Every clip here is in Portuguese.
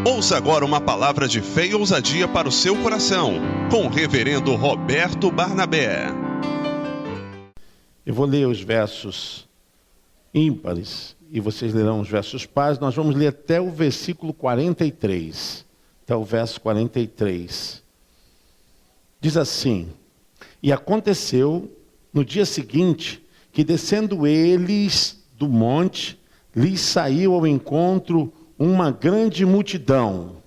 Ouça agora uma palavra de fé e ousadia para o seu coração, com o reverendo Roberto Barnabé. Eu vou ler os versos ímpares e vocês lerão os versos pares. Nós vamos ler até o versículo 43, até o verso 43. Diz assim: E aconteceu no dia seguinte que, descendo eles do monte, lhes saiu ao encontro uma grande multidão.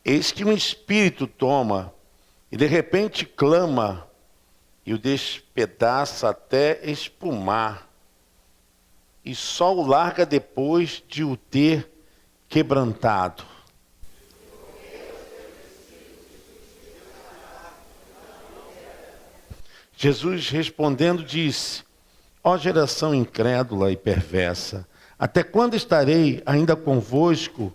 Eis que um espírito toma, e de repente clama, e o despedaça até espumar, e só o larga depois de o ter quebrantado. Jesus respondendo disse: Ó geração incrédula e perversa, até quando estarei ainda convosco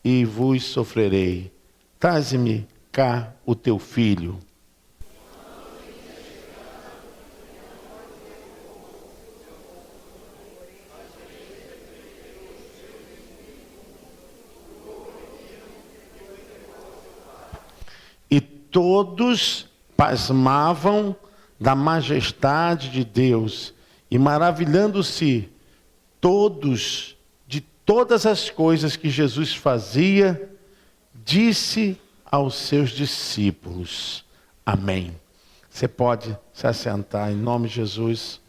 e vos sofrerei? Traze-me cá o teu filho. E todos pasmavam da majestade de Deus e maravilhando-se todos de todas as coisas que Jesus fazia, disse aos seus discípulos: Amém. Você pode se assentar em nome de Jesus.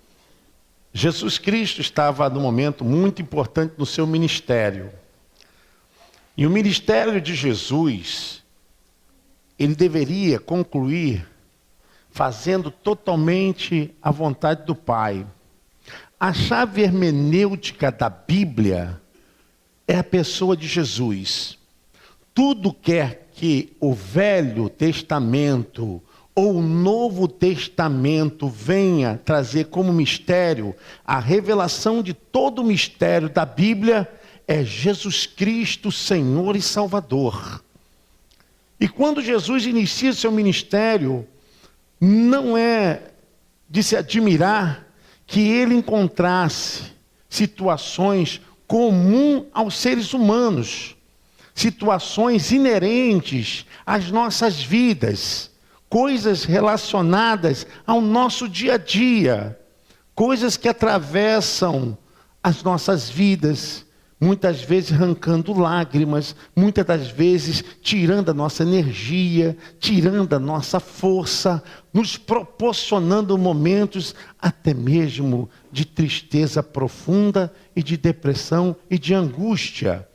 Jesus Cristo estava num momento muito importante no seu ministério. E o ministério de Jesus, ele deveria concluir fazendo totalmente a vontade do Pai. A chave hermenêutica da Bíblia é a pessoa de Jesus. Tudo quer que o Velho Testamento ou o Novo Testamento venha trazer como mistério, a revelação de todo o mistério da Bíblia é Jesus Cristo, Senhor e Salvador. E quando Jesus inicia seu ministério, não é de se admirar que ele encontrasse situações comuns aos seres humanos, situações inerentes às nossas vidas, coisas relacionadas ao nosso dia a dia, coisas que atravessam as nossas vidas, muitas vezes arrancando lágrimas, muitas das vezes tirando a nossa energia, tirando a nossa força, nos proporcionando momentos até mesmo de tristeza profunda e de depressão e de angústia.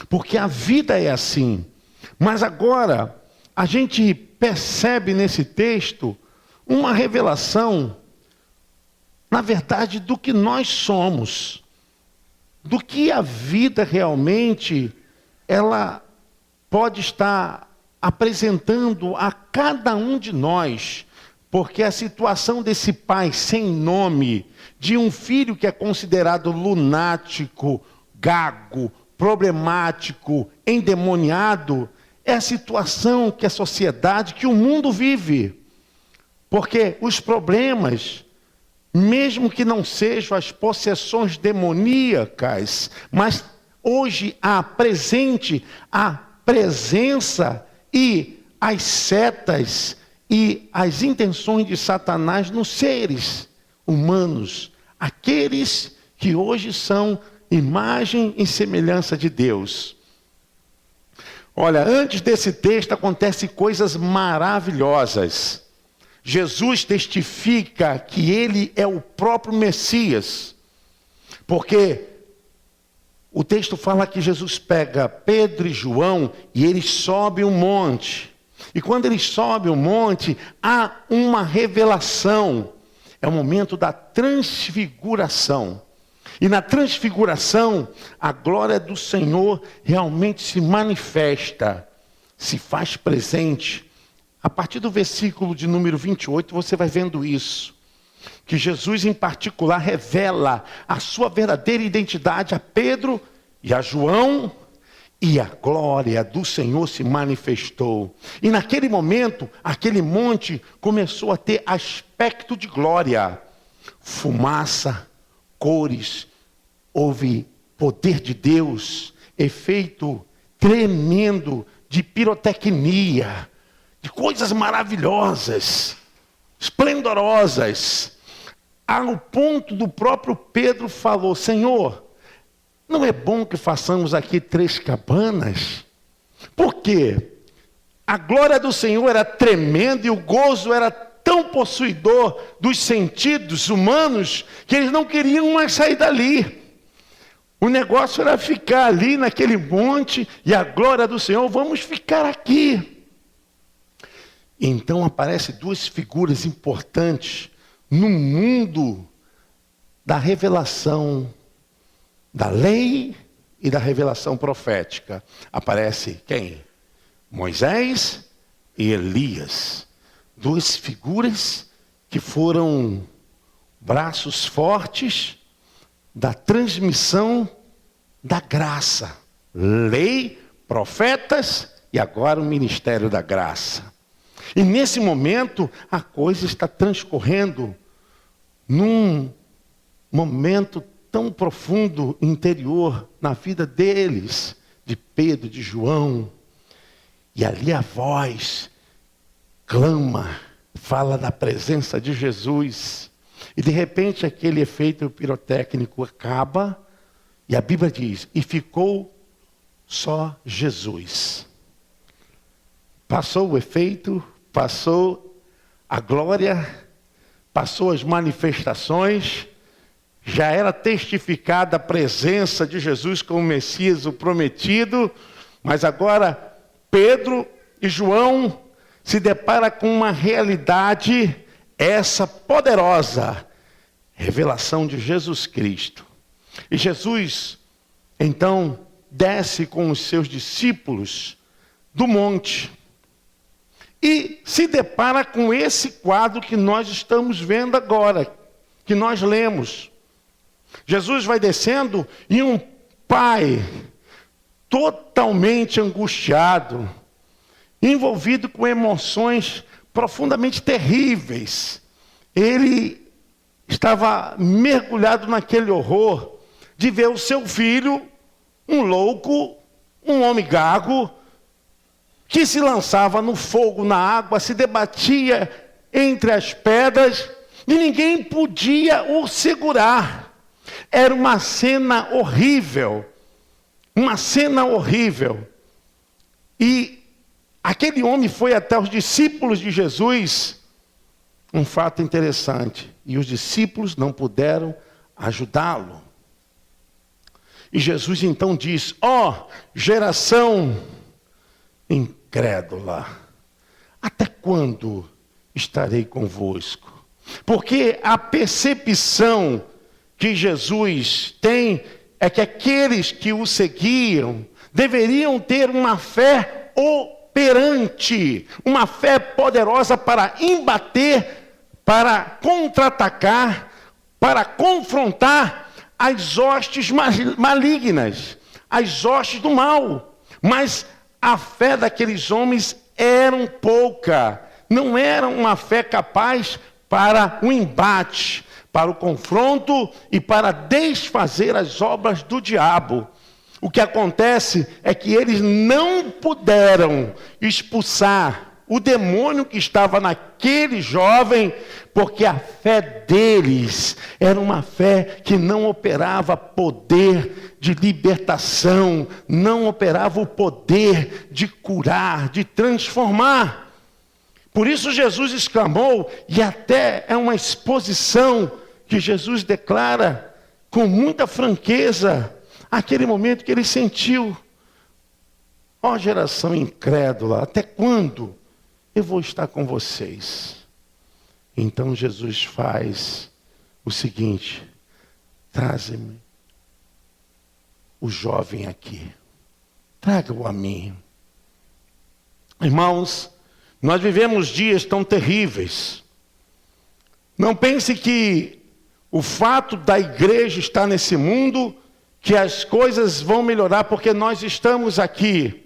Porque a vida é assim. Mas agora, a gente percebe nesse texto uma revelação, na verdade, do que nós somos. Do que a vida realmente, ela pode estar apresentando a cada um de nós. Porque a situação desse pai sem nome, de um filho que é considerado lunático, gago, problemático, endemoniado, é a situação que a sociedade, que o mundo vive. Porque os problemas, mesmo que não sejam as possessões demoníacas, mas hoje há presente a presença e as setas e as intenções de Satanás nos seres humanos, aqueles que hoje são imagem e semelhança de Deus. Olha, antes desse texto acontecem coisas maravilhosas. Jesus testifica que ele é o próprio Messias, porque o texto fala que Jesus pega Pedro e João e eles sobem um monte. E quando eles sobem o monte, há uma revelação. É o momento da transfiguração. E na transfiguração, a glória do Senhor realmente se manifesta, se faz presente. A partir do versículo de número 28, você vai vendo isso. Que Jesus, em particular, revela a sua verdadeira identidade a Pedro e a João. E a glória do Senhor se manifestou. E naquele momento, aquele monte começou a ter aspecto de glória. Fumaça, cores, houve poder de Deus, efeito tremendo de pirotecnia, de coisas maravilhosas, esplendorosas, ao ponto do próprio Pedro falou: Senhor, não é bom que façamos aqui 3 cabanas? Por quê? A glória do Senhor era tremenda e o gozo era tão possuidor dos sentidos humanos que eles não queriam mais sair dali. O negócio era ficar ali naquele monte e a glória do Senhor, vamos ficar aqui. Então aparecem 2 figuras importantes no mundo da revelação da lei e da revelação profética. Aparece quem? Moisés e Elias. 2 figuras que foram braços fortes da transmissão da graça. Lei, profetas e agora o ministério da graça. E nesse momento a coisa está transcorrendo num momento tão profundo, interior, na vida deles, de Pedro, de João. E ali a voz clama, fala da presença de Jesus. E de repente aquele efeito pirotécnico acaba, e a Bíblia diz, e ficou só Jesus. Passou o efeito, passou a glória, passou as manifestações, já era testificada a presença de Jesus como Messias, o prometido, mas agora Pedro e João se deparam com uma realidade, essa poderosa revelação de Jesus Cristo. E Jesus, então, desce com os seus discípulos do monte e se depara com esse quadro que nós estamos vendo agora, que nós lemos. Jesus vai descendo e um pai totalmente angustiado, envolvido com emoções profundamente terríveis. Ele estava mergulhado naquele horror de ver o seu filho, um louco, um homem gago, que se lançava no fogo, na água, se debatia entre as pedras e ninguém podia o segurar. Era uma cena horrível, uma cena horrível. E aquele homem foi até os discípulos de Jesus, um fato interessante, e os discípulos não puderam ajudá-lo. E Jesus então diz: ó, geração incrédula, até quando estarei convosco? Porque a percepção que Jesus tem é que aqueles que o seguiam deveriam ter uma fé operante, uma fé poderosa para embater, para contra-atacar, para confrontar as hostes malignas, as hostes do mal. Mas a fé daqueles homens era pouca, não era uma fé capaz para o embate, para o confronto e para desfazer as obras do diabo. O que acontece é que eles não puderam expulsar o demônio que estava naquele jovem, porque a fé deles era uma fé que não operava poder de libertação, não operava o poder de curar, de transformar. Por isso Jesus exclamou, e até é uma exposição que Jesus declara com muita franqueza, aquele momento que ele sentiu: ó geração incrédula, até quando eu vou estar com vocês? Então Jesus faz o seguinte: traze-me o jovem aqui, traga-o a mim. Irmãos, nós vivemos dias tão terríveis. Não pense que o fato da igreja estar nesse mundo que as coisas vão melhorar porque nós estamos aqui.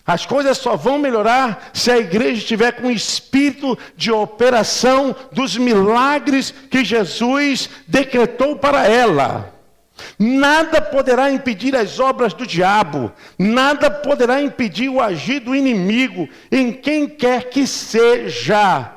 As coisas só vão melhorar se a igreja estiver com o espírito de operação dos milagres que Jesus decretou para ela. Nada poderá impedir as obras do diabo, nada poderá impedir o agir do inimigo em quem quer que seja,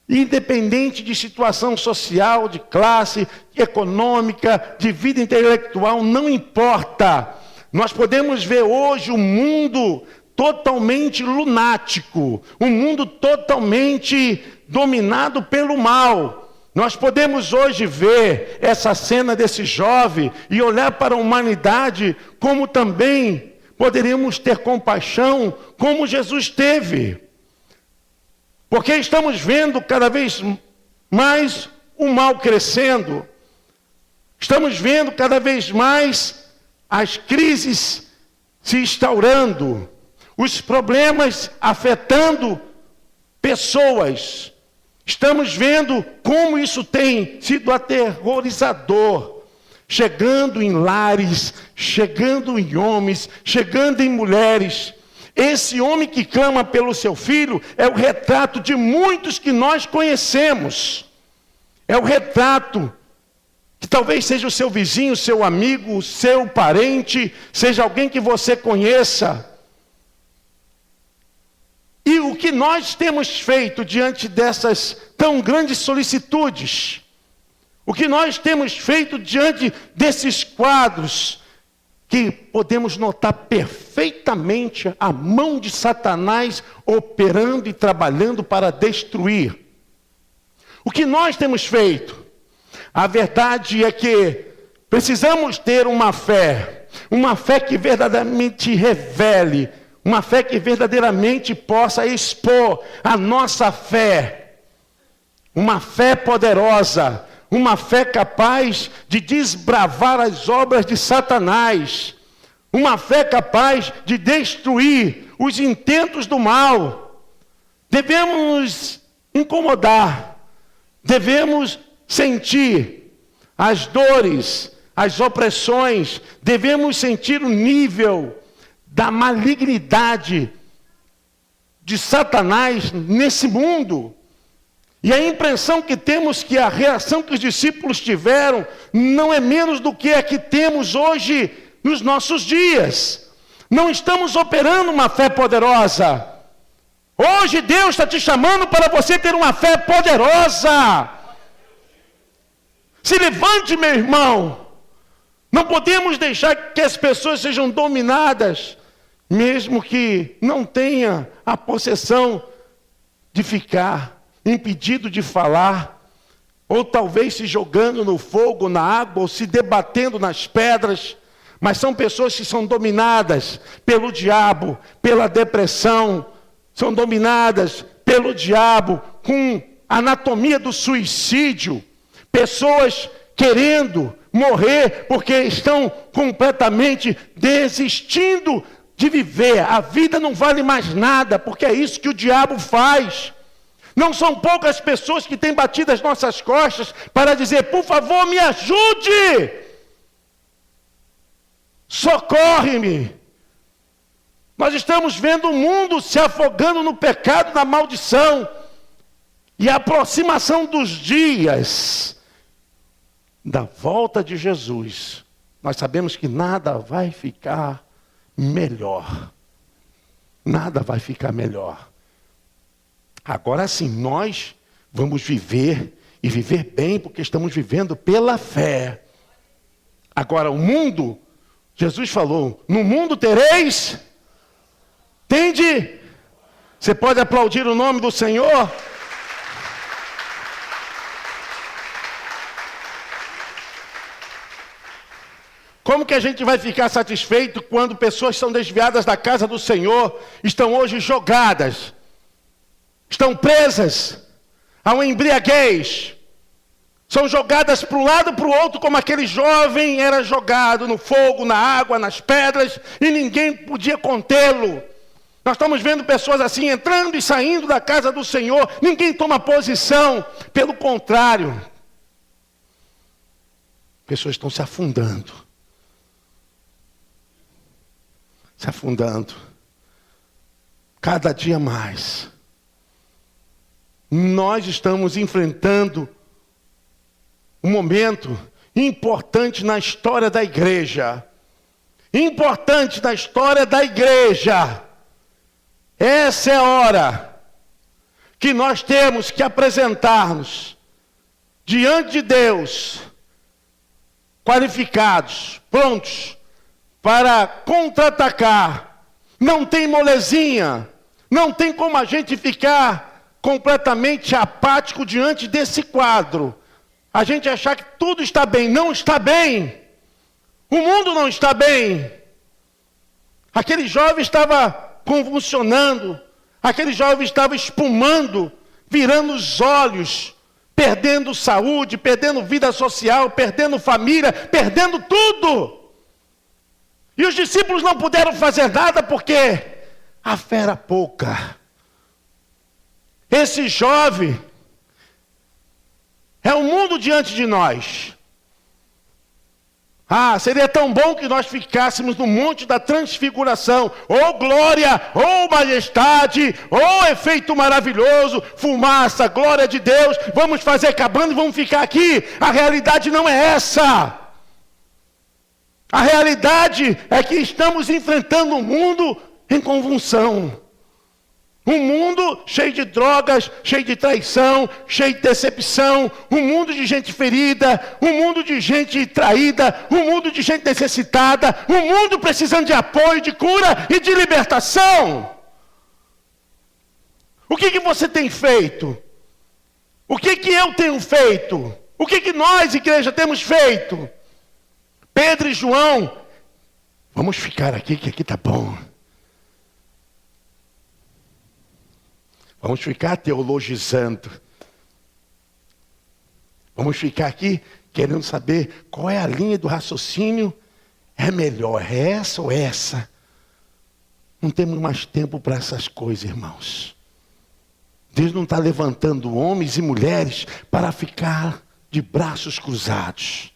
independente de situação social, de classe, econômica, de vida intelectual, não importa. Nós podemos ver hoje o mundo totalmente lunático, um mundo totalmente dominado pelo mal. Nós podemos hoje ver essa cena desse jovem e olhar para a humanidade como também poderíamos ter compaixão, como Jesus teve. Porque estamos vendo cada vez mais o mal crescendo. Estamos vendo cada vez mais as crises se instaurando, os problemas afetando pessoas. Estamos vendo como isso tem sido aterrorizador, chegando em lares, chegando em homens, chegando em mulheres. Esse homem que clama pelo seu filho é o retrato de muitos que nós conhecemos. É o retrato que talvez seja o seu vizinho, seu amigo, seu parente, seja alguém que você conheça. E o que nós temos feito diante dessas tão grandes solicitudes? O que nós temos feito diante desses quadros que podemos notar perfeitamente a mão de Satanás operando e trabalhando para destruir? O que nós temos feito? A verdade é que precisamos ter uma fé que verdadeiramente revele, uma fé que verdadeiramente possa expor a nossa fé. Uma fé poderosa, uma fé capaz de desbravar as obras de Satanás. Uma fé capaz de destruir os intentos do mal. Devemos nos incomodar, devemos sentir as dores, as opressões, devemos sentir o nível da malignidade de Satanás nesse mundo. E a impressão que temos que a reação que os discípulos tiveram não é menos do que a que temos hoje nos nossos dias. Não estamos operando uma fé poderosa. Hoje Deus está te chamando para você ter uma fé poderosa. Se levante, meu irmão. Não podemos deixar que as pessoas sejam dominadas, mesmo que não tenha a possessão de ficar impedido de falar, ou talvez se jogando no fogo, na água, ou se debatendo nas pedras, mas são pessoas que são dominadas pelo diabo, pela depressão, são dominadas pelo diabo, com a anatomia do suicídio, pessoas querendo morrer porque estão completamente desistindo de viver. A vida não vale mais nada, porque é isso que o diabo faz. Não são poucas pessoas que têm batido as nossas costas para dizer: por favor, me ajude, socorre-me. Nós estamos vendo o mundo se afogando no pecado, na maldição, e a aproximação dos dias da volta de Jesus. Nós sabemos que nada vai ficar melhor. Nada vai ficar melhor. Agora sim, nós vamos viver, e viver bem, porque estamos vivendo pela fé. Agora o mundo, Jesus falou: no mundo tereis, entende? Você pode aplaudir o nome do Senhor? Como que a gente vai ficar satisfeito quando pessoas são desviadas da casa do Senhor, estão hoje jogadas, estão presas a uma embriaguez, são jogadas para um lado e para o outro, como aquele jovem era jogado no fogo, na água, nas pedras, e ninguém podia contê-lo. Nós estamos vendo pessoas assim entrando e saindo da casa do Senhor, ninguém toma posição, pelo contrário, pessoas estão se afundando. se afundando. Cada dia mais. Nós estamos enfrentando um momento importante na história da igreja. Importante na história da igreja. Essa é a hora que nós temos que apresentar-nos diante de Deus, qualificados, prontos para contra-atacar. Não tem molezinha, não tem como a gente ficar completamente apático diante desse quadro. A gente achar que tudo está bem. Não está bem. O mundo não está bem. Aquele jovem estava convulsionando. Aquele jovem estava espumando, virando os olhos, perdendo saúde, perdendo vida social, perdendo família, perdendo tudo. E os discípulos não puderam fazer nada porque a fé era pouca. Esse jovem é o mundo diante de nós. Seria tão bom que nós ficássemos no monte da transfiguração. Oh glória, oh majestade, oh efeito maravilhoso, fumaça, glória de Deus. Vamos fazer cabana e vamos ficar aqui. A realidade não é essa. A realidade é que estamos enfrentando um mundo em convulsão. Um mundo cheio de drogas, cheio de traição, cheio de decepção, um mundo de gente ferida, um mundo de gente traída, um mundo de gente necessitada, um mundo precisando de apoio, de cura e de libertação. O que você tem feito? O que eu tenho feito? O que nós, igreja, temos feito? Pedro e João, vamos ficar aqui, que aqui está bom. Vamos ficar teologizando. Vamos ficar aqui querendo saber qual é a linha do raciocínio. É melhor essa ou essa? Não temos mais tempo para essas coisas, irmãos. Deus não está levantando homens e mulheres para ficar de braços cruzados.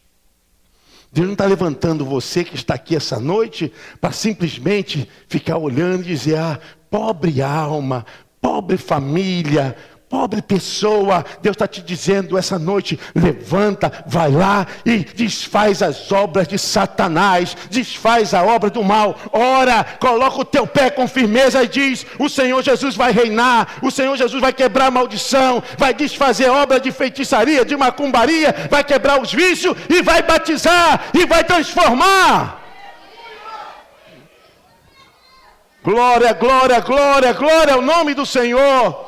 Deus não está levantando você que está aqui essa noite para simplesmente ficar olhando e dizer, pobre alma, pobre família, pobre pessoa. Deus está te dizendo essa noite, levanta, vai lá e desfaz as obras de Satanás, desfaz a obra do mal. Ora, coloca o teu pé com firmeza e diz, o Senhor Jesus vai reinar, o Senhor Jesus vai quebrar a maldição, vai desfazer obra de feitiçaria, de macumbaria, vai quebrar os vícios e vai batizar e vai transformar. Glória, glória, glória, glória ao nome do Senhor.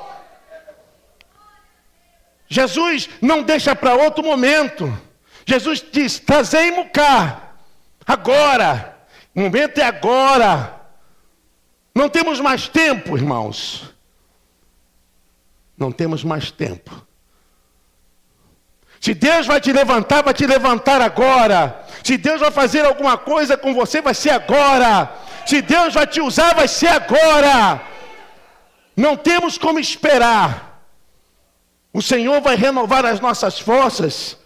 Jesus não deixa para outro momento. Jesus diz, trazei-mo cá, agora. O momento é agora. Não temos mais tempo, irmãos. Não temos mais tempo. Se Deus vai te levantar agora. Se Deus vai fazer alguma coisa com você, vai ser agora. Se Deus vai te usar, vai ser agora. Não temos como esperar. O Senhor vai renovar as nossas forças.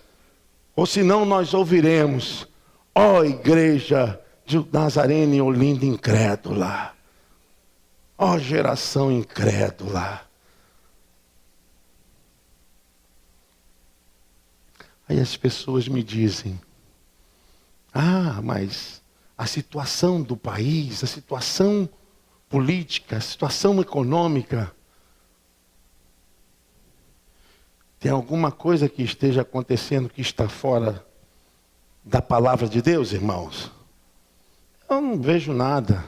Ou senão nós ouviremos, ó igreja de Nazarene e Olinda incrédula. Ó geração incrédula. Aí as pessoas me dizem, mas a situação do país, a situação política, a situação econômica, tem alguma coisa que esteja acontecendo que está fora da palavra de Deus, irmãos? Eu não vejo nada.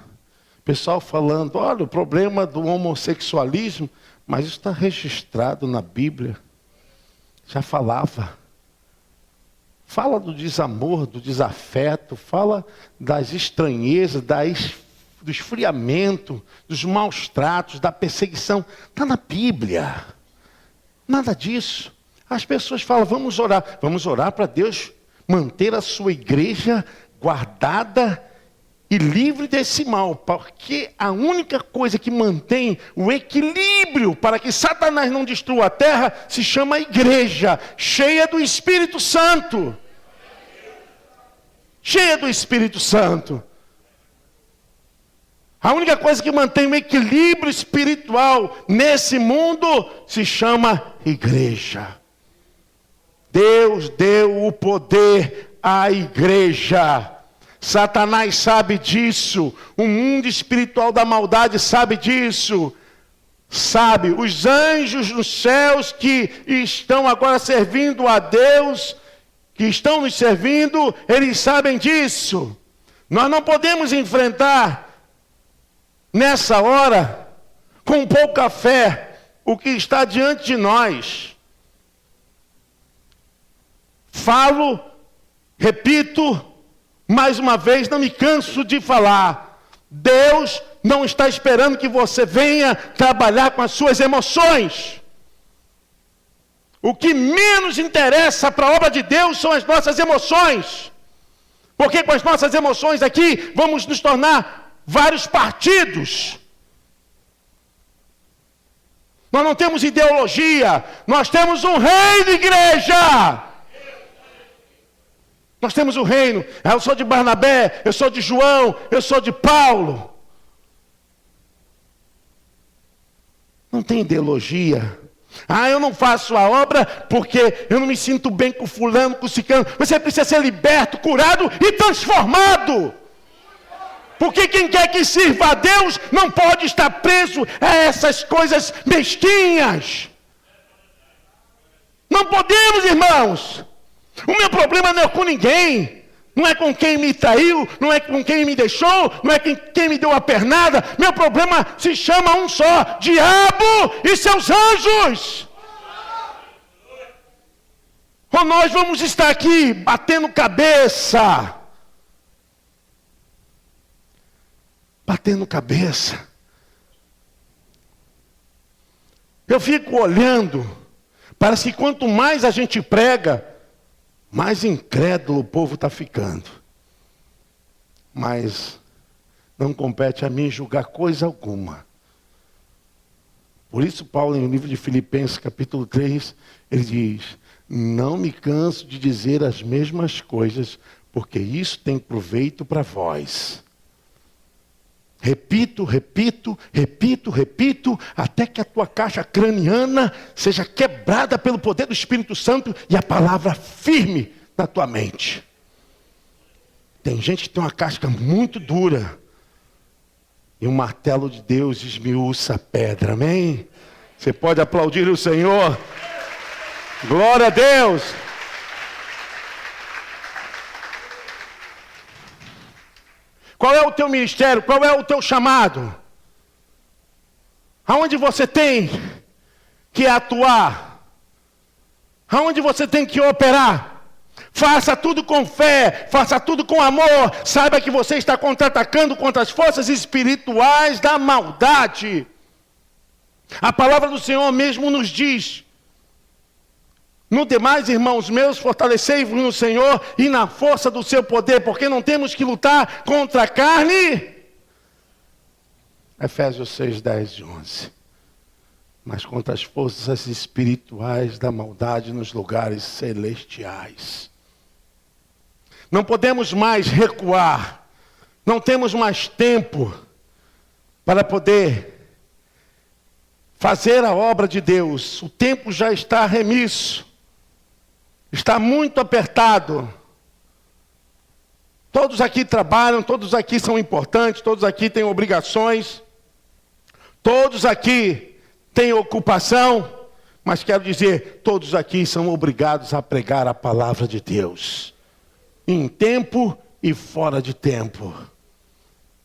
Pessoal falando, olha, o problema do homossexualismo, mas isso está registrado na Bíblia. Já falava. Fala do desamor, do desafeto, fala das estranhezas, do esfriamento, dos maus tratos, da perseguição. Está na Bíblia. Nada disso. As pessoas falam, vamos orar para Deus manter a sua igreja guardada e livre desse mal, porque a única coisa que mantém o equilíbrio para que Satanás não destrua a terra se chama igreja, cheia do Espírito Santo. Cheia do Espírito Santo. A única coisa que mantém o equilíbrio espiritual nesse mundo se chama igreja. Deus deu o poder à igreja. Satanás sabe disso. O mundo espiritual da maldade sabe disso. Sabe, os anjos nos céus que estão agora servindo a Deus, que estão nos servindo, eles sabem disso. Nós não podemos enfrentar nessa hora, com pouca fé, o que está diante de nós. Falo, repito, mais uma vez, não me canso de falar. Deus não está esperando que você venha trabalhar com as suas emoções. O que menos interessa para a obra de Deus são as nossas emoções. Porque com as nossas emoções aqui, vamos nos tornar vários partidos. Nós não temos ideologia, nós temos um reino, igreja. Nós temos o reino. Eu sou de Barnabé, eu sou de João, eu sou de Paulo. Não tem ideologia. Eu não faço a obra porque eu não me sinto bem com fulano, com ciclano. Você precisa ser liberto, curado e transformado. Porque quem quer que sirva a Deus não pode estar preso a essas coisas mesquinhas. Não podemos, irmãos. O meu problema não é com ninguém. Não é com quem me traiu, não é com quem me deixou, não é com quem me deu a pernada. Meu problema se chama um só: diabo e seus anjos. Ou nós vamos estar aqui batendo cabeça. Batendo cabeça. Eu fico olhando. Parece que quanto mais a gente prega, mais incrédulo o povo está ficando. Mas não compete a mim julgar coisa alguma. Por isso Paulo, no livro de Filipenses, capítulo 3, ele diz: não me canso de dizer as mesmas coisas, porque isso tem proveito para vós. Repito, repito, repito, repito, até que a tua caixa craniana seja quebrada pelo poder do Espírito Santo e a palavra firme na tua mente. Tem gente que tem uma casca muito dura e o martelo de Deus esmiuça a pedra, amém? Você pode aplaudir o Senhor? Glória a Deus! Qual é o teu ministério? Qual é o teu chamado? Aonde você tem que atuar? Aonde você tem que operar? Faça tudo com fé, faça tudo com amor. Saiba que você está contra-atacando contra as forças espirituais da maldade. A palavra do Senhor mesmo nos diz: no demais, irmãos meus, fortalecei-vos no Senhor e na força do seu poder, porque não temos que lutar contra a carne. Efésios 6, 10 e 11. Mas contra as forças espirituais da maldade nos lugares celestiais. Não podemos mais recuar. Não temos mais tempo para poder fazer a obra de Deus. O tempo já está remisso. Está muito apertado. Todos aqui trabalham, todos aqui são importantes, todos aqui têm obrigações, todos aqui têm ocupação, mas quero dizer, todos aqui são obrigados a pregar a palavra de Deus, em tempo e fora de tempo.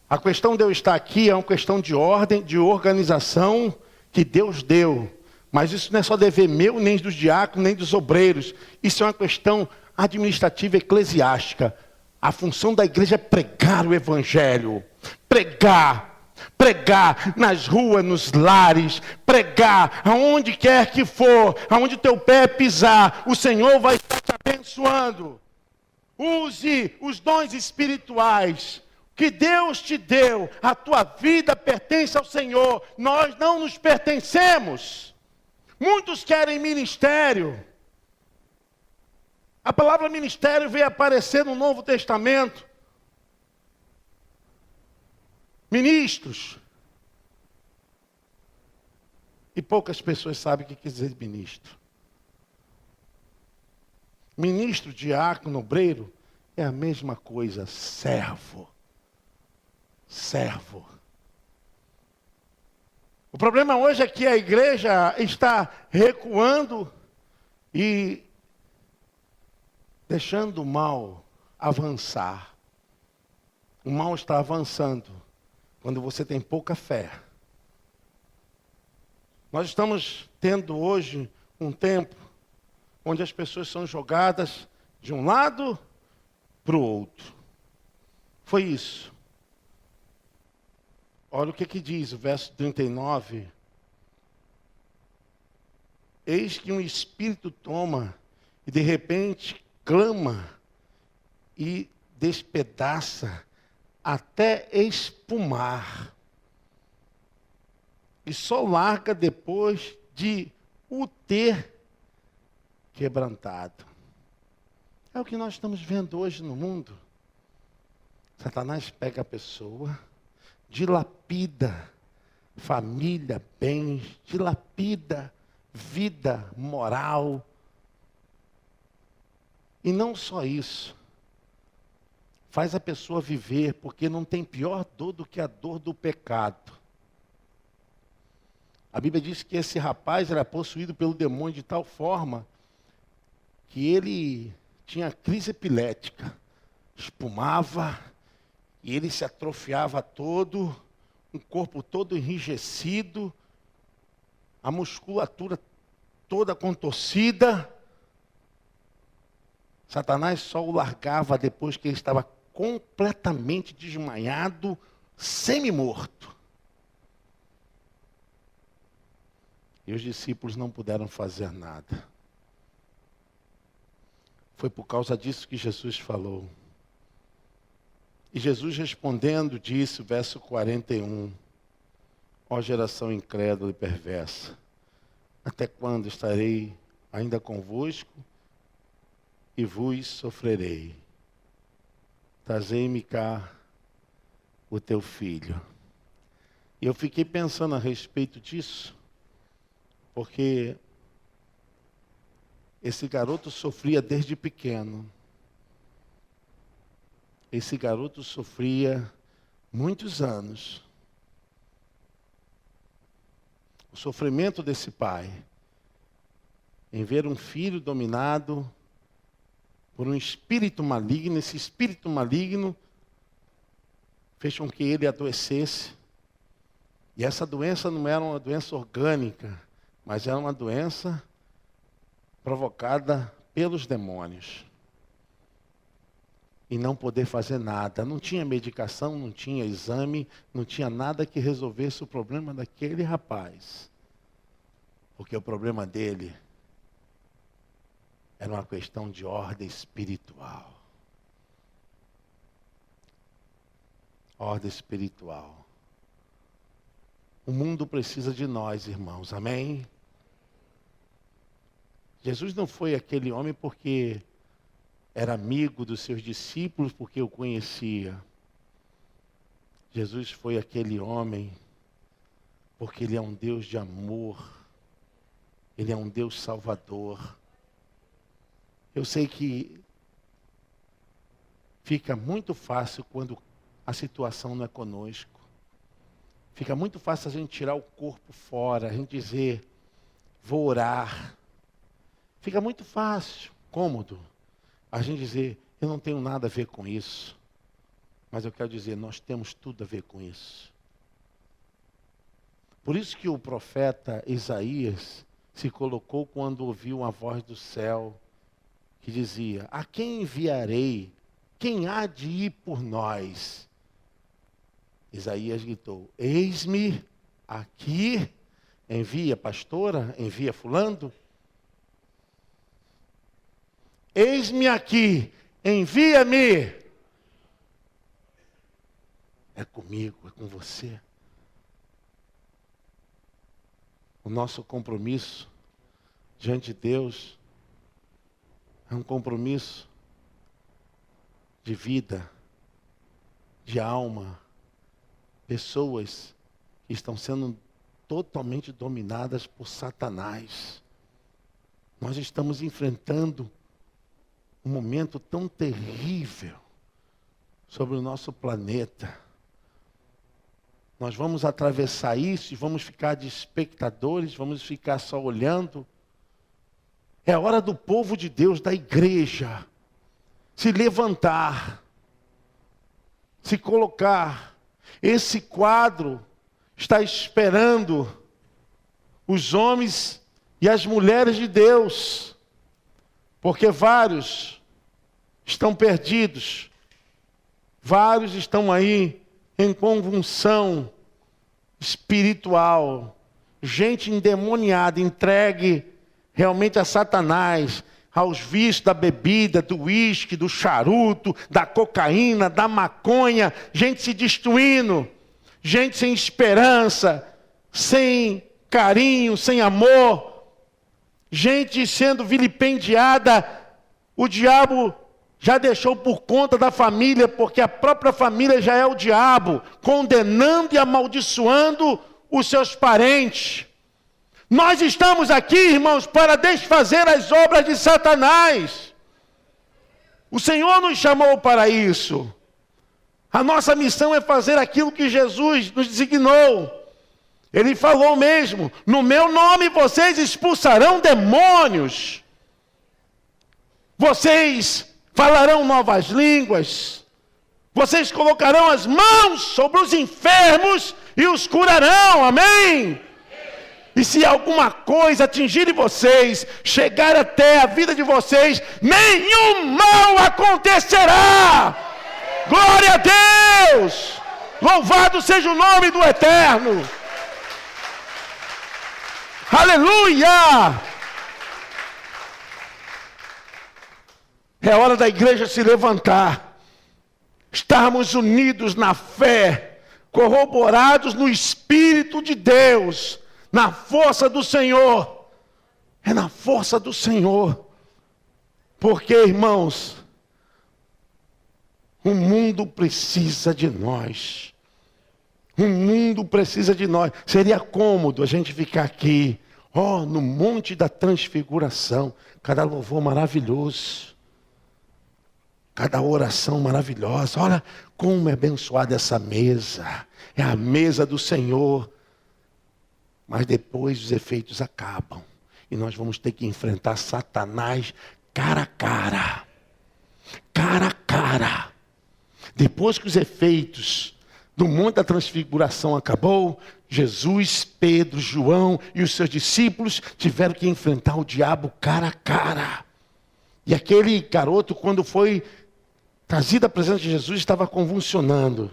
A questão de eu estar aqui é uma questão de ordem, de organização que Deus deu. Mas isso não é só dever meu, nem dos diáconos, nem dos obreiros. Isso é uma questão administrativa eclesiástica. A função da igreja é pregar o evangelho. Pregar nas ruas, nos lares. Pregar aonde quer que for, aonde teu pé pisar, o Senhor vai estar te abençoando. Use os dons espirituais que Deus te deu. A tua vida pertence ao Senhor. Nós não nos pertencemos. Muitos querem ministério. A palavra ministério veio aparecer no Novo Testamento. Ministros. E poucas pessoas sabem o que quer dizer ministro. Ministro, diácono, obreiro, é a mesma coisa, servo. Servo. O problema hoje é que a igreja está recuando e deixando o mal avançar. O mal está avançando quando você tem pouca fé. Nós estamos tendo hoje um tempo onde as pessoas são jogadas de um lado para o outro. Foi isso. Olha o que diz o verso 39. Eis que um espírito toma e de repente clama e despedaça até espumar. E só larga depois de o ter quebrantado. É o que nós estamos vendo hoje no mundo. Satanás pega a pessoa, dilapida família, bens, dilapida vida moral. E não só isso. Faz a pessoa viver, porque não tem pior dor do que a dor do pecado. A Bíblia diz que esse rapaz era possuído pelo demônio de tal forma que ele tinha crise epilética, espumava, e ele se atrofiava todo, o corpo todo enrijecido, a musculatura toda contorcida. Satanás só o largava depois que ele estava completamente desmaiado, semi-morto. E os discípulos não puderam fazer nada. Foi por causa disso que Jesus falou. E Jesus respondendo disse, verso 41, ó geração incrédula e perversa, até quando estarei ainda convosco e vos sofrerei? Trazei-me cá o teu filho. E eu fiquei pensando a respeito disso, porque esse garoto sofria desde pequeno. Esse garoto sofria muitos anos. O sofrimento desse pai em ver um filho dominado por um espírito maligno. Esse espírito maligno fez com que ele adoecesse. E essa doença não era uma doença orgânica, mas era uma doença provocada pelos demônios. E não poder fazer nada. Não tinha medicação, não tinha exame, não tinha nada que resolvesse o problema daquele rapaz. Porque o problema dele era uma questão de ordem espiritual. Ordem espiritual. O mundo precisa de nós, irmãos. Amém? Jesus não foi aquele homem porque era amigo dos seus discípulos, porque o conhecia. Jesus foi aquele homem porque Ele é um Deus de amor. Ele é um Deus salvador. Eu sei que fica muito fácil quando a situação não é conosco. Fica muito fácil a gente tirar o corpo fora, a gente dizer, vou orar. Fica muito fácil, cômodo, a gente dizer, eu não tenho nada a ver com isso. Mas eu quero dizer, nós temos tudo a ver com isso. Por isso que o profeta Isaías se colocou quando ouviu a voz do céu, que dizia, a quem enviarei? Quem há de ir por nós? Isaías gritou, eis-me aqui, envia pastora, envia fulano. Eis-me aqui, envia-me. É comigo, é com você. O nosso compromisso diante de Deus é um compromisso de vida, de alma, pessoas que estão sendo totalmente dominadas por Satanás. Nós estamos enfrentando um momento tão terrível sobre o nosso planeta. Nós vamos atravessar isso e vamos ficar de espectadores, vamos ficar só olhando. É hora do povo de Deus, da igreja, se levantar, se colocar. Esse quadro está esperando os homens e as mulheres de Deus, porque vários estão perdidos, vários estão aí em convulsão espiritual, gente endemoniada, entregue realmente a Satanás, aos vícios da bebida, do uísque, do charuto, da cocaína, da maconha, gente se destruindo, gente sem esperança, sem carinho, sem amor, gente sendo vilipendiada. O diabo já deixou por conta da família, porque a própria família já é o diabo, condenando e amaldiçoando os seus parentes. Nós estamos aqui, irmãos, para desfazer as obras de Satanás. O Senhor nos chamou para isso. A nossa missão é fazer aquilo que Jesus nos designou. Ele falou mesmo: no meu nome vocês expulsarão demônios. Vocês falarão novas línguas. Vocês colocarão as mãos sobre os enfermos e os curarão. Amém? E se alguma coisa atingir vocês, chegar até a vida de vocês, nenhum mal acontecerá. Glória a Deus! Louvado seja o nome do Eterno! Aleluia! É hora da igreja se levantar, estarmos unidos na fé, corroborados no Espírito de Deus, na força do Senhor. É na força do Senhor. Porque, irmãos, o mundo precisa de nós. O mundo precisa de nós. Seria cômodo a gente ficar aqui, no Monte da Transfiguração, cada louvor maravilhoso, cada oração maravilhosa. Olha como é abençoada essa mesa. É a mesa do Senhor. Mas depois os efeitos acabam. E nós vamos ter que enfrentar Satanás cara a cara. Cara a cara. Depois que os efeitos do Monte da Transfiguração acabou, Jesus, Pedro, João e os seus discípulos tiveram que enfrentar o diabo cara a cara. E aquele garoto, quando foi trazido à presença de Jesus, estava convulsionando.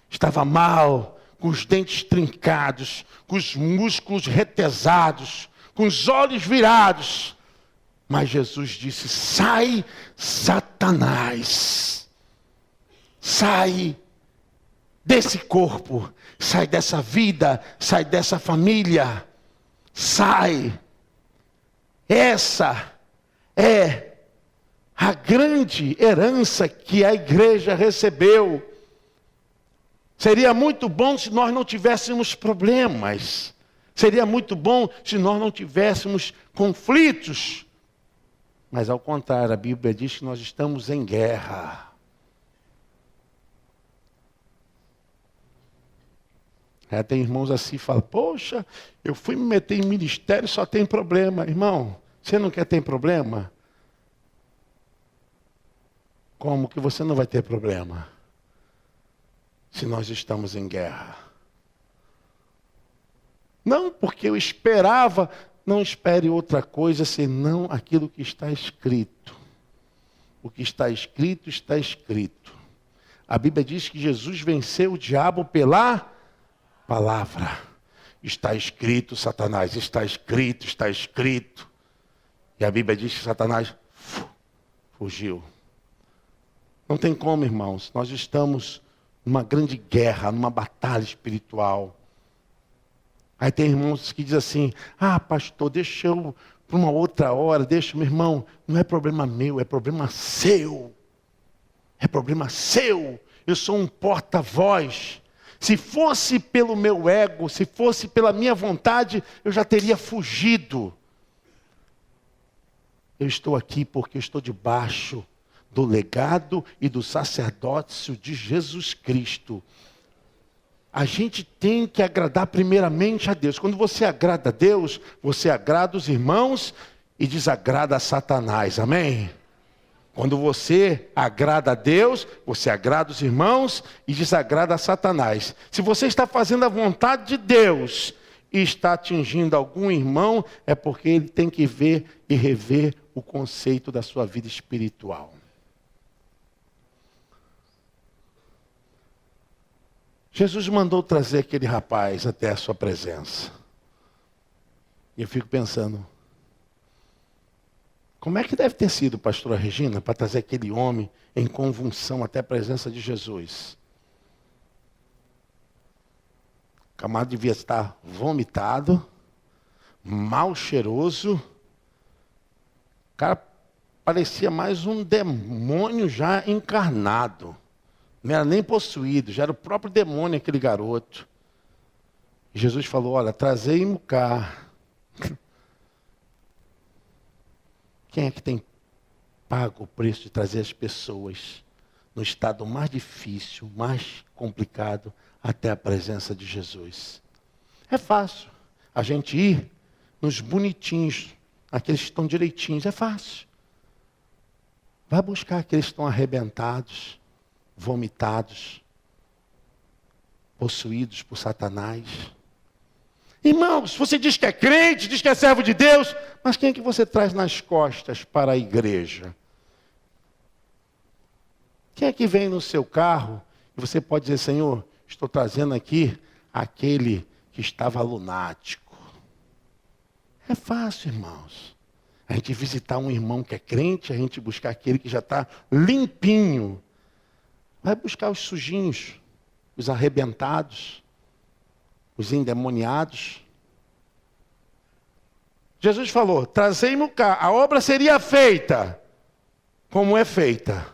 Estava mal, com os dentes trincados, com os músculos retesados, com os olhos virados. Mas Jesus disse: sai, Satanás. Sai desse corpo, sai dessa vida, sai dessa família. Sai. Essa é a grande herança que a igreja recebeu. Seria muito bom se nós não tivéssemos problemas. Seria muito bom se nós não tivéssemos conflitos. Mas ao contrário, a Bíblia diz que nós estamos em guerra. Tem irmãos assim que falam: poxa, eu fui me meter em ministério e só tem problema. Irmão, você não quer ter problema? Como que você não vai ter problema se nós estamos em guerra? Não porque eu esperava. Não espere outra coisa senão aquilo que está escrito. O que está escrito, está escrito. A Bíblia diz que Jesus venceu o diabo pela palavra. Está escrito, Satanás, está escrito, está escrito. E a Bíblia diz que Satanás fugiu. Não tem como, irmãos. Nós estamos numa grande guerra, numa batalha espiritual. Aí tem irmãos que dizem assim: pastor, deixa eu para uma outra hora, deixa, meu irmão. Não é problema meu, é problema seu. É problema seu. Eu sou um porta-voz. Se fosse pelo meu ego, se fosse pela minha vontade, eu já teria fugido. Eu estou aqui porque eu estou debaixo do legado e do sacerdócio de Jesus Cristo. A gente tem que agradar primeiramente a Deus. Quando você agrada a Deus, você agrada os irmãos e desagrada a Satanás. Amém? Quando você agrada a Deus, você agrada os irmãos e desagrada a Satanás. Se você está fazendo a vontade de Deus e está atingindo algum irmão, é porque ele tem que ver e rever o conceito da sua vida espiritual. Jesus mandou trazer aquele rapaz até a sua presença. E eu fico pensando, como é que deve ter sido, pastora Regina, para trazer aquele homem em convulsão até a presença de Jesus? O camarada devia estar vomitado, mal cheiroso. O cara parecia mais um demônio já encarnado. Não era nem possuído, já era o próprio demônio aquele garoto. E Jesus falou, olha, trazei-mo cá. Quem é que tem pago o preço de trazer as pessoas no estado mais difícil, mais complicado, até a presença de Jesus? É fácil a gente ir nos bonitinhos, aqueles que estão direitinhos, é fácil. Vai buscar aqueles que estão arrebentados, vomitados, possuídos por Satanás. Irmãos, você diz que é crente, diz que é servo de Deus, mas quem é que você traz nas costas para a igreja? Quem é que vem no seu carro e você pode dizer, Senhor, estou trazendo aqui aquele que estava lunático? É fácil, irmãos. A gente visitar um irmão que é crente, a gente buscar aquele que já está limpinho. Vai buscar os sujinhos, os arrebentados, os endemoniados. Jesus falou, trazei-mo cá, a obra seria feita como é feita.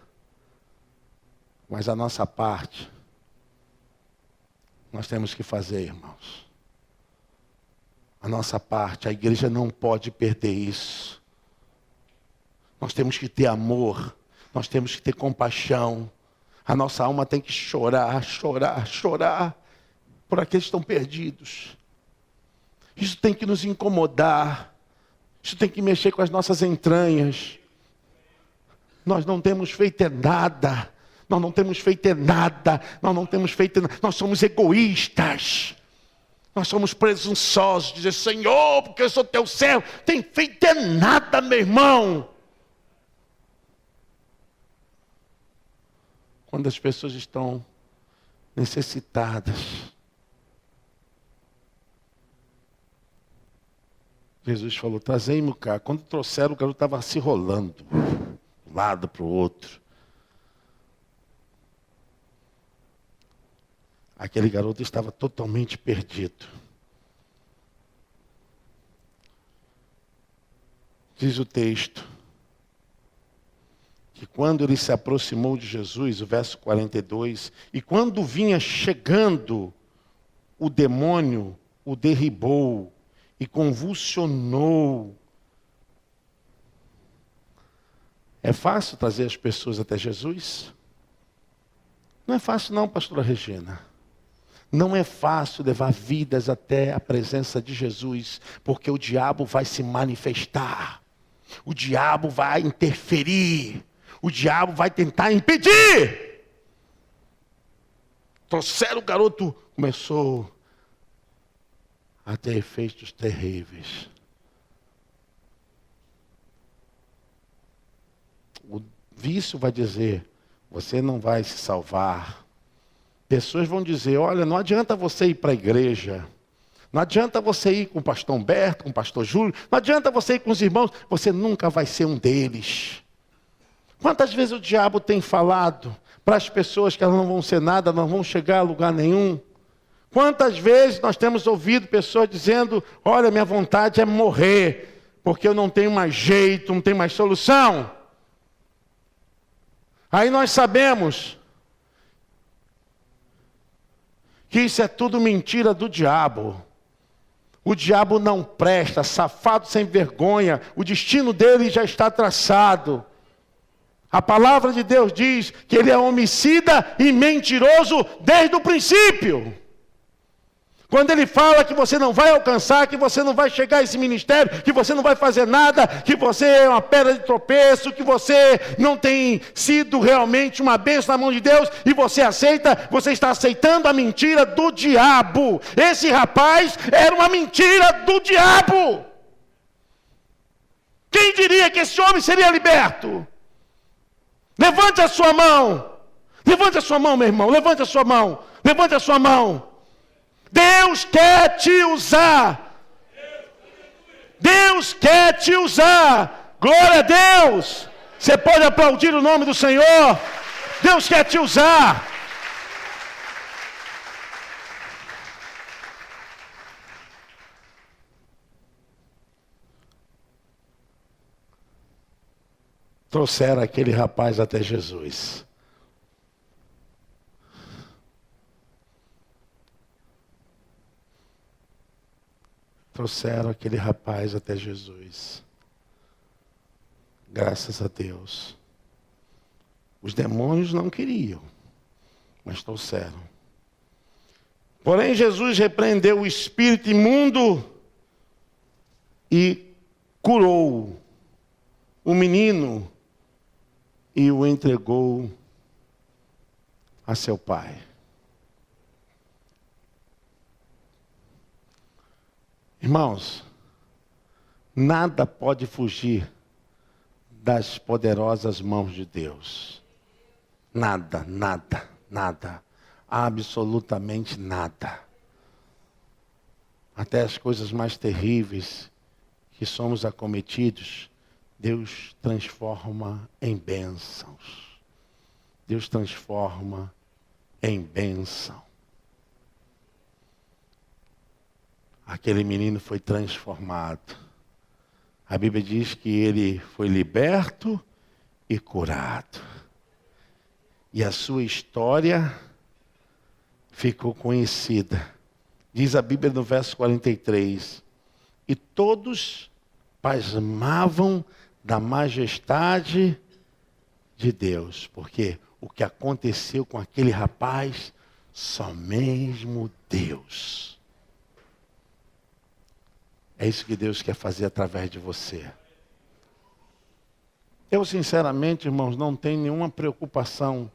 Mas a nossa parte, nós temos que fazer, irmãos. A nossa parte, a igreja não pode perder isso. Nós temos que ter amor, nós temos que ter compaixão. A nossa alma tem que chorar, chorar, chorar por aqueles que estão perdidos. Isso tem que nos incomodar. Isso tem que mexer com as nossas entranhas. Nós não temos feito nada. Nós não temos feito nada. Nós não temos feito nada. Nós somos egoístas. Nós somos presunçosos. Dizer, Senhor, porque eu sou teu servo. Tem feito nada, meu irmão. Quando as pessoas estão necessitadas. Jesus falou, trazei-me cá. Quando trouxeram, o garoto estava se rolando. De um lado para o outro. Aquele garoto estava totalmente perdido. Diz o texto. Que quando ele se aproximou de Jesus, o verso 42, e quando vinha chegando, o demônio o derribou e convulsionou. É fácil trazer as pessoas até Jesus? Não é fácil não, pastora Regina. Não é fácil levar vidas até a presença de Jesus, porque o diabo vai se manifestar. O diabo vai interferir. O diabo vai tentar impedir. Trouxeram o garoto, começou a ter efeitos terríveis. O vício vai dizer, você não vai se salvar. Pessoas vão dizer, olha, não adianta você ir para a igreja. Não adianta você ir com o pastor Humberto, com o pastor Júlio. Não adianta você ir com os irmãos. Você nunca vai ser um deles. Quantas vezes o diabo tem falado para as pessoas que elas não vão ser nada, não vão chegar a lugar nenhum? Quantas vezes nós temos ouvido pessoas dizendo, olha, minha vontade é morrer, porque eu não tenho mais jeito, não tenho mais solução. Aí nós sabemos que isso é tudo mentira do diabo. O diabo não presta, safado sem vergonha, o destino dele já está traçado. A palavra de Deus diz que ele é homicida e mentiroso desde o princípio. Quando ele fala que você não vai alcançar, que você não vai chegar a esse ministério, que você não vai fazer nada, que você é uma pedra de tropeço, que você não tem sido realmente uma bênção na mão de Deus, e você aceita, você está aceitando a mentira do diabo. Esse rapaz era uma mentira do diabo. Quem diria que esse homem seria liberto? Levante a sua mão. Levante a sua mão, meu irmão. Levante a sua mão. Levante a sua mão. Deus quer te usar. Deus quer te usar. Glória a Deus. Você pode aplaudir o nome do Senhor. Deus quer te usar. Trouxeram aquele rapaz até Jesus. Trouxeram aquele rapaz até Jesus. Graças a Deus. Os demônios não queriam, mas trouxeram. Porém, Jesus repreendeu o espírito imundo e curou o menino e o entregou a seu pai. Irmãos, nada pode fugir das poderosas mãos de Deus. Nada, nada, nada. Absolutamente nada. Até as coisas mais terríveis que somos acometidos, Deus transforma em bênçãos. Deus transforma em bênção. Aquele menino foi transformado. A Bíblia diz que ele foi liberto e curado. E a sua história ficou conhecida. Diz a Bíblia no verso 43. E todos pasmavam da majestade de Deus. Porque o que aconteceu com aquele rapaz, só mesmo Deus. É isso que Deus quer fazer através de você. Eu, sinceramente, irmãos, não tenho nenhuma preocupação.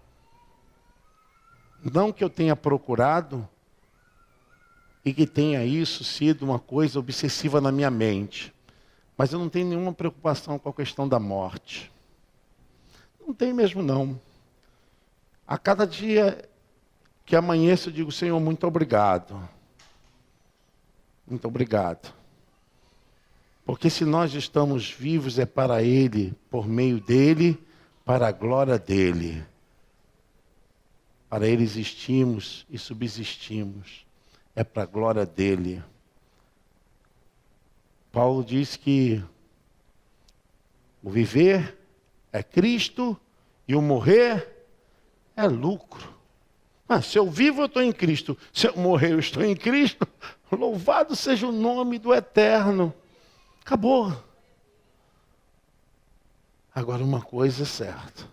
Não que eu tenha procurado e que tenha isso sido uma coisa obsessiva na minha mente. Mas eu não tenho nenhuma preocupação com a questão da morte. Não tenho mesmo, não. A cada dia que amanheço, eu digo, Senhor, muito obrigado. Muito obrigado. Porque se nós estamos vivos é para Ele, por meio dEle, para a glória dEle. Para Ele existimos e subsistimos. É para a glória dEle. Paulo diz que o viver é Cristo e o morrer é lucro. Mas se eu vivo, eu estou em Cristo. Se eu morrer, eu estou em Cristo. Louvado seja o nome do Eterno. Acabou. Agora uma coisa é certa.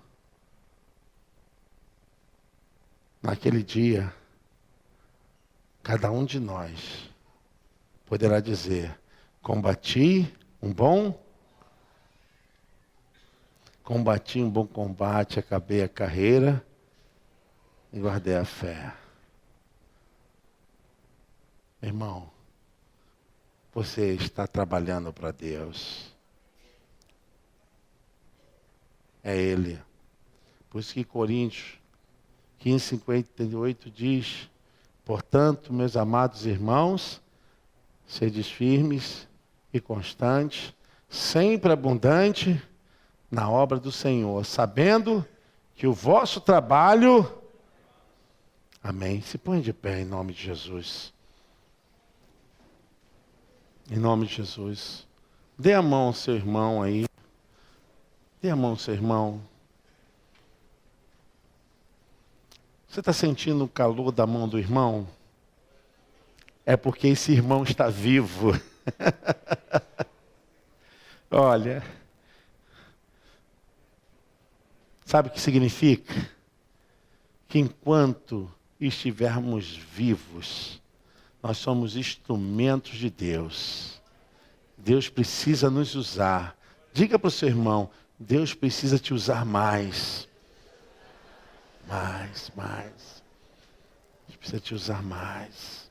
Naquele dia, cada um de nós poderá dizer, combati um bom combate, acabei a carreira e guardei a fé. Irmão, você está trabalhando para Deus. É Ele. Por isso que Coríntios 15:58 diz, portanto, meus amados irmãos, sedes firmes e constantes, sempre abundante na obra do Senhor, sabendo que o vosso trabalho... Amém. Se põe de pé em nome de Jesus. Em nome de Jesus. Dê a mão ao seu irmão aí. Dê a mão ao seu irmão. Você está sentindo o calor da mão do irmão? é porque esse irmão está vivo. Olha, sabe o que significa? Que enquanto estivermos vivos, nós somos instrumentos de Deus. Deus precisa nos usar. Diga para o seu irmão, Deus precisa te usar mais. Mais. Deus precisa te usar mais.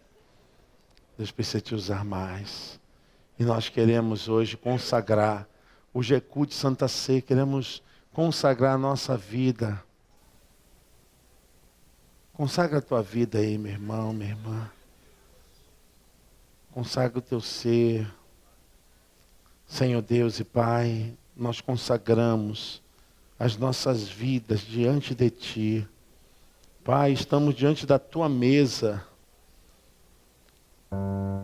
Deus precisa te usar mais. E nós queremos hoje consagrar o GECU de Santa Sé, queremos consagrar a nossa vida. Consagra a tua vida aí, meu irmão, minha irmã. Consagra o teu ser. Senhor Deus e Pai, nós consagramos as nossas vidas diante de Ti. Pai, estamos diante da Tua mesa,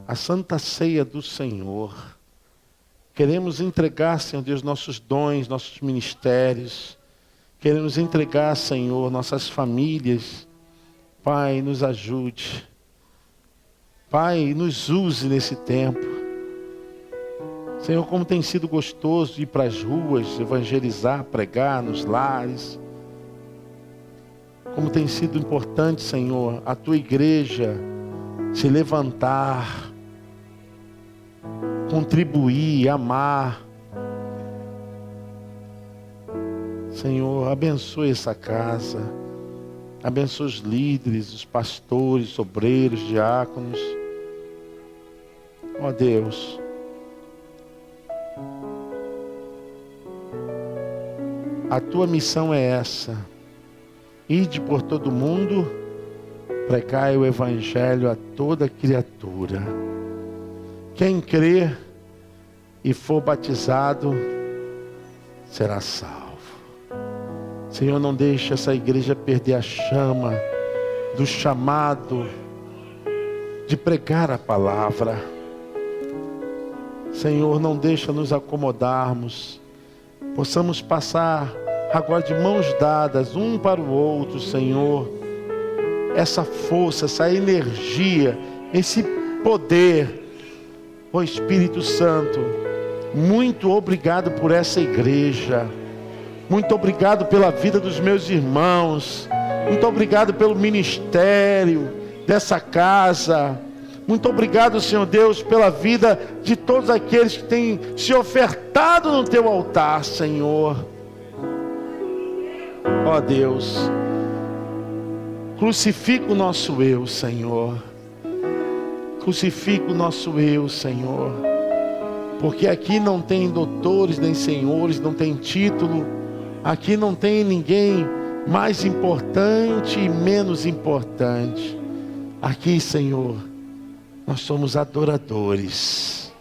a Santa Ceia do Senhor. Queremos entregar, Senhor Deus, nossos dons, nossos ministérios. Queremos entregar, Senhor, nossas famílias. Pai, nos ajude. Pai, nos use nesse tempo. Senhor, como tem sido gostoso ir para as ruas, evangelizar, pregar nos lares. Como tem sido importante, Senhor, a Tua igreja se levantar, contribuir, amar. Senhor, abençoe essa casa. Abençoe os líderes, os pastores, obreiros, diáconos. Ó Deus, a Tua missão é essa: ide por todo mundo, pregai o Evangelho a toda criatura. Quem crer e for batizado será salvo. Senhor, não deixe essa igreja perder a chama do chamado de pregar a palavra. Senhor, não deixa nos acomodarmos. Possamos passar agora de mãos dadas, um para o outro, Senhor. Essa força, essa energia, esse poder. Ó Espírito Santo, muito obrigado por essa igreja. Muito obrigado pela vida dos meus irmãos. Muito obrigado pelo ministério dessa casa. Muito obrigado, Senhor Deus, pela vida de todos aqueles que têm se ofertado no Teu altar, Senhor. Ó Deus, crucifica o nosso eu, Senhor. Crucifica o nosso eu, Senhor. Porque aqui não tem doutores, nem senhores, não tem título. Aqui não tem ninguém mais importante e menos importante. Aqui, Senhor, nós somos adoradores.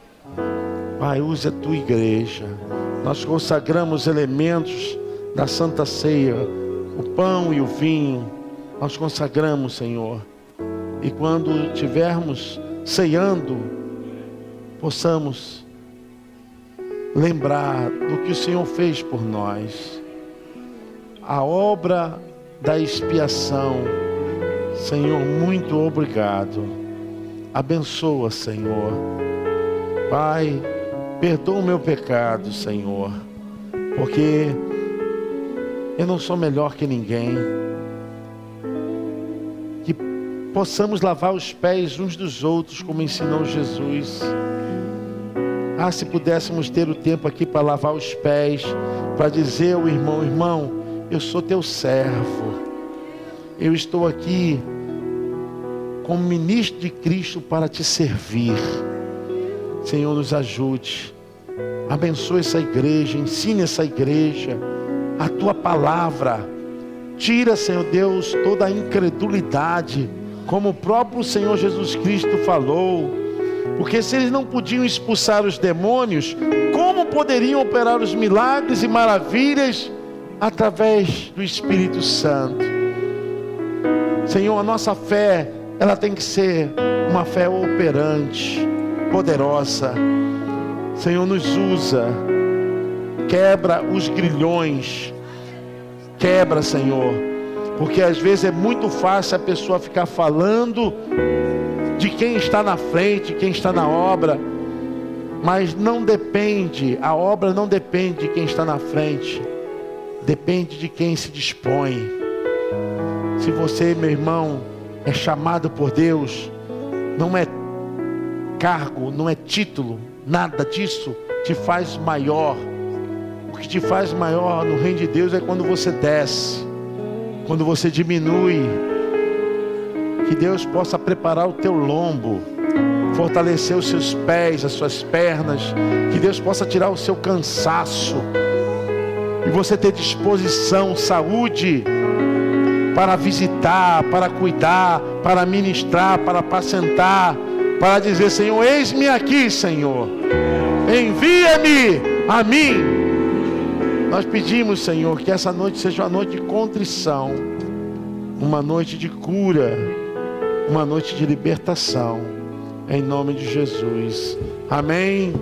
Pai, use a Tua igreja. Nós consagramos elementos da Santa Ceia, o pão e o vinho. Nós consagramos, Senhor. E quando estivermos ceando, possamos lembrar do que o Senhor fez por nós. A obra da expiação. Senhor, muito obrigado. Abençoa, Senhor. Pai, perdoa o meu pecado, Senhor. Porque eu não sou melhor que ninguém. Que possamos lavar os pés uns dos outros, como ensinou Jesus. Ah, se pudéssemos ter o tempo aqui para lavar os pés, para dizer ao irmão, irmão, eu sou teu servo. Eu estou aqui como ministro de Cristo para te servir. Senhor, nos ajude. Abençoe essa igreja, ensine essa igreja a Tua palavra. Tira, Senhor Deus, toda a incredulidade, como o próprio Senhor Jesus Cristo falou. Porque se eles não podiam expulsar os demônios, como poderiam operar os milagres e maravilhas através do Espírito Santo? Senhor, a nossa fé, ela tem que ser uma fé operante, poderosa. Senhor, nos usa. Quebra os grilhões. Quebra, Senhor. Porque às vezes é muito fácil a pessoa ficar falando de quem está na frente, quem está na obra. Mas não depende, a obra não depende de quem está na frente, depende de quem se dispõe. Se você, meu irmão, é chamado por Deus, não é cargo, não é título, nada disso te faz maior. O que te faz maior no reino de Deus é quando você desce, quando você diminui. Que Deus possa preparar o teu lombo, fortalecer os seus pés, as suas pernas. Que Deus possa tirar o seu cansaço e você ter disposição, saúde para visitar, para cuidar, para ministrar, para apacentar, para dizer: Senhor, eis-me aqui, Senhor, envia-me a mim. Nós pedimos, Senhor, que essa noite seja uma noite de contrição, uma noite de cura, uma noite de libertação, em nome de Jesus. Amém.